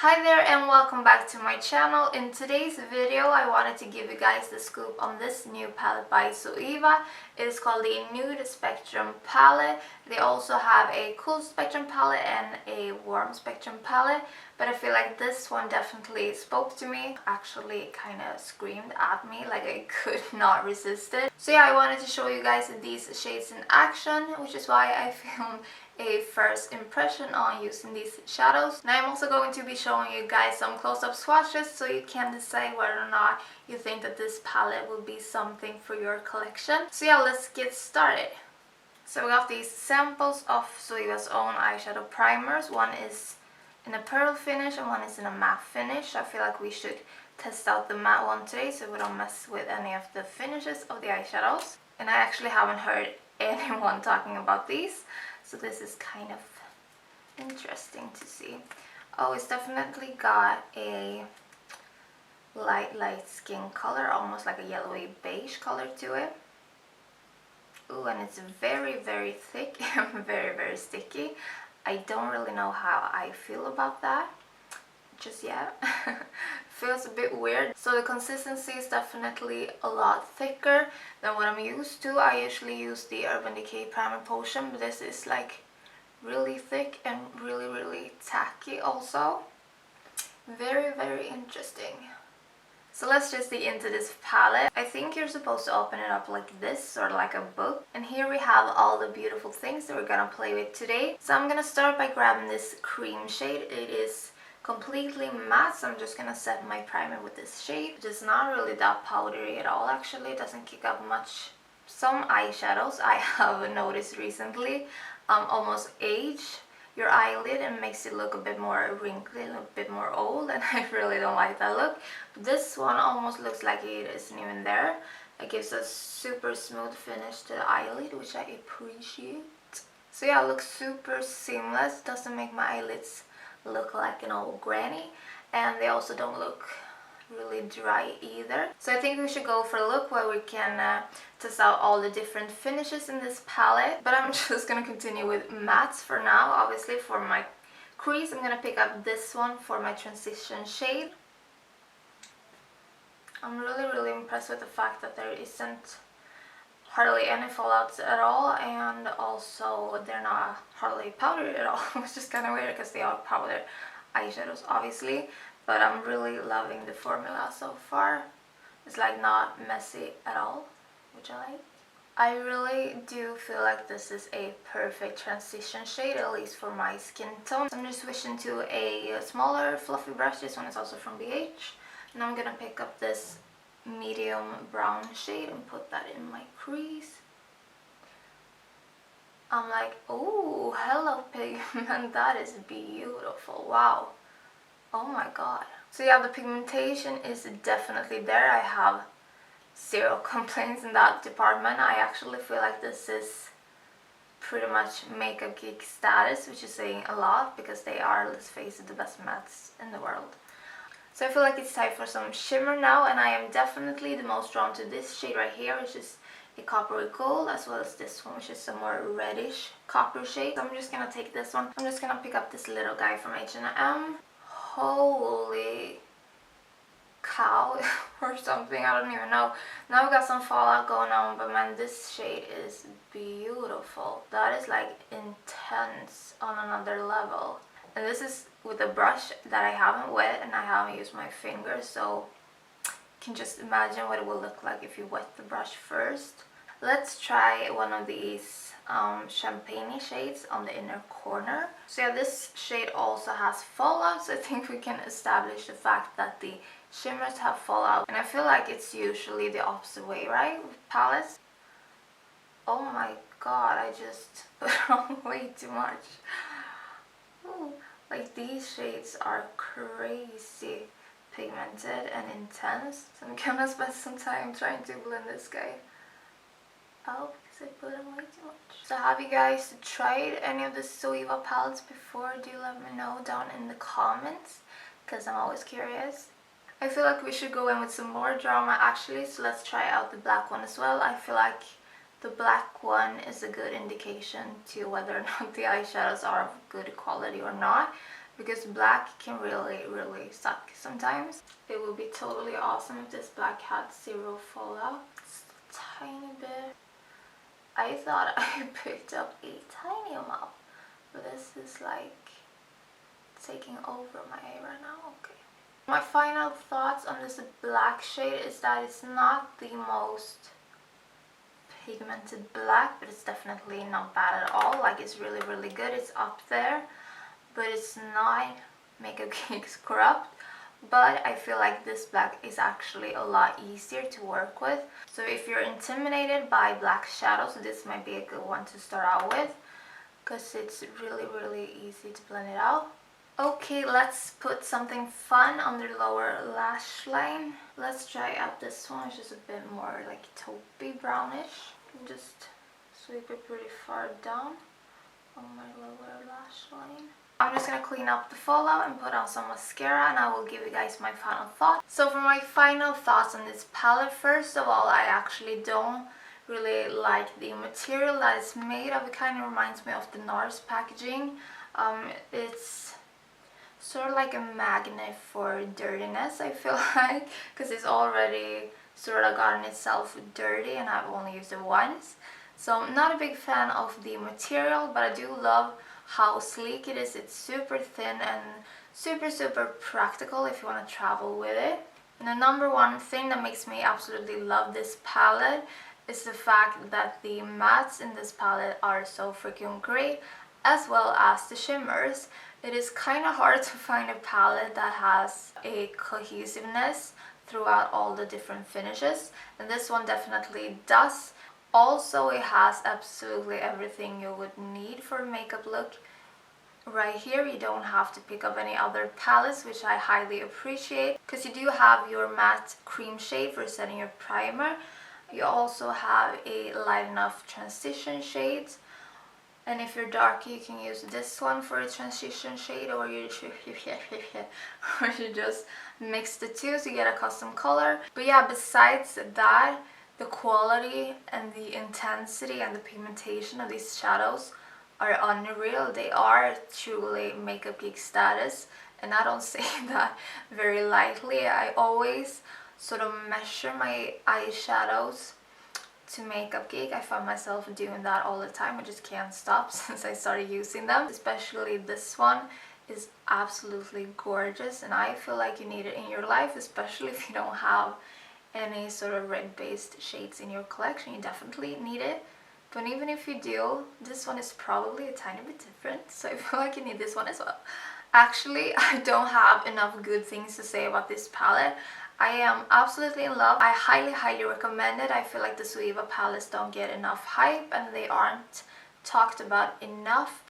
Hi there and welcome back to my channel. In today's video I wanted to give you guys the scoop on this new palette by ZOEVA. It is called the Nude Spectrum palette. They also have a cool spectrum palette and a warm spectrum palette, but I feel like this one definitely spoke to me. Actually kind of screamed at me, like I could not resist it. So yeah, I wanted to show you guys these shades in action, which is why I filmed a first impression on using these shadows. Now I'm also going to be showing you guys some close-up swatches so you can decide whether or not you think that this palette will be something for your collection. So yeah, let's get started. So we got these samples of ZOEVA's own eyeshadow primers. One is in a pearl finish and one is in a matte finish. I feel like we should test out the matte one today so we don't mess with any of the finishes of the eyeshadows. And I actually haven't heard anyone talking about these, so this is kind of interesting to see. Oh, it's definitely got a light skin color, almost like a yellowy beige color to it. Ooh, and it's very thick and very sticky. I don't really know how I feel about that just yet. Feels a bit weird. So the consistency is definitely a lot thicker than what I'm used to. I usually use the Urban Decay Primer Potion, but this is like really thick and really tacky also. Very interesting. So let's just dig into this palette. I think you're supposed to open it up like this, sort of like a book. And here we have all the beautiful things that we're gonna play with today. So I'm gonna start by grabbing this cream shade. It is completely matte, so I'm just gonna set my primer with this shade. It's not really that powdery at all actually. It doesn't kick up much. Some eyeshadows I have noticed recently almost age your eyelid and makes it look a bit more wrinkly, a bit more old, and I really don't like that look. This one almost looks like it isn't even there. It gives a super smooth finish to the eyelid, which I appreciate. So yeah, it looks super seamless. Doesn't make my eyelids look like an old granny, and they also don't look really dry either. So I think we should go for a look where we can test out all the different finishes in this palette. But I'm just gonna continue with mattes for now. Obviously for my crease I'm gonna pick up this one for my transition shade. I'm really impressed with the fact that there isn't hardly any fallouts at all, and also they're not hardly powdered at all, which is kind of weird because they are powdered eyeshadows obviously, but I'm really loving the formula so far. It's like not messy at all, which I like. I really do feel like this is a perfect transition shade, at least for my skin tone. So I'm just switching to a smaller fluffy brush. This one is also from BH, and I'm gonna pick up this medium brown shade and put that in my crease. I'm like, oh, hello pigment, that is beautiful. Wow, oh my god. So yeah, the pigmentation is definitely there. I have zero complaints in that department. I actually feel like this is pretty much makeup geek status, which is saying a lot because they are, let's face it, the best mattes in the world. So I feel like it's time for some shimmer now, and I am definitely the most drawn to this shade right here, which is a coppery gold, as well as this one, which is a more reddish copper shade. So I'm just gonna take this one. I'm just gonna pick up this little guy from H&M. Holy cow or something, I don't even know. Now we got some fallout going on, but man, this shade is beautiful. That is like intense on another level. And this is with a brush that I haven't wet and I haven't used my fingers, so you can just imagine what it will look like if you wet the brush first. Let's try one of these champagne shades on the inner corner. So yeah, this shade also has fallout, so I think we can establish the fact that the shimmers have fallout. And I feel like it's usually the opposite way, right, with palettes. Oh my god, I just put on way too much. Ooh. Like these shades are crazy pigmented and intense, so I'm gonna spend some time trying to blend this guy out because I put on way too much. So have you guys tried any of the ZOEVA palettes before? Do let me know down in the comments because I'm always curious. I feel like we should go in with some more drama actually, so let's try out the black one as well. I feel like the black one is a good indication to whether or not the eyeshadows are of good quality or not. because black can really suck sometimes. It would be totally awesome if this black had zero fallout. It's a tiny bit. I thought I picked up a tiny amount, but this is like taking over my eye right now. Okay. My final thoughts on this black shade is that it's not the most pigmented black, but it's definitely not bad at all. Like, it's really good. It's up there, but it's not Makeup Geek's corrupt. But I feel like this black is actually a lot easier to work with. So if you're intimidated by black shadows, this might be a good one to start out with, because it's really easy to blend it out. Okay, let's put something fun under the lower lash line. Let's try out this one. It's just a bit more like taupey brownish. Just sweep it pretty far down on my lower lash line. I'm just gonna clean up the fallout and put on some mascara, and I will give you guys my final thoughts. So for my final thoughts on this palette, first of all, I actually don't really like the material that it's made of. It kind of reminds me of the NARS packaging. It's sort of like a magnet for dirtiness, I feel like, because it's already sort of gotten itself dirty and I've only used it once. So I'm not a big fan of the material, but I do love how sleek it is. It's super thin and super practical if you want to travel with it. And the number one thing that makes me absolutely love this palette is the fact that the mattes in this palette are so freaking great, as well as the shimmers. It is kind of hard to find a palette that has a cohesiveness throughout all the different finishes, and this one definitely does. Also, it has absolutely everything you would need for a makeup look right here. You don't have to pick up any other palettes, which I highly appreciate, because you do have your matte cream shade for setting your primer. You also have a light enough transition shade. And if you're darker, you can use this one for a transition shade, or you just mix the two so you get a custom color. But yeah, besides that, the quality and the intensity and the pigmentation of these shadows are unreal. They are truly Makeup Geek status, and I don't say that very lightly. I always sort of measure my eyeshadows to Makeup Geek. I find myself doing that all the time. I just can't stop since I started using them. Especially this one is absolutely gorgeous, and I feel like you need it in your life, especially if you don't have any sort of red based shades in your collection. You definitely need it. But even if you do, this one is probably a tiny bit different, so I feel like you need this one as well. Actually, I don't have enough good things to say about this palette. I am absolutely in love. I highly recommend it. I feel like the ZOEVA palettes don't get enough hype, and they aren't talked about enough.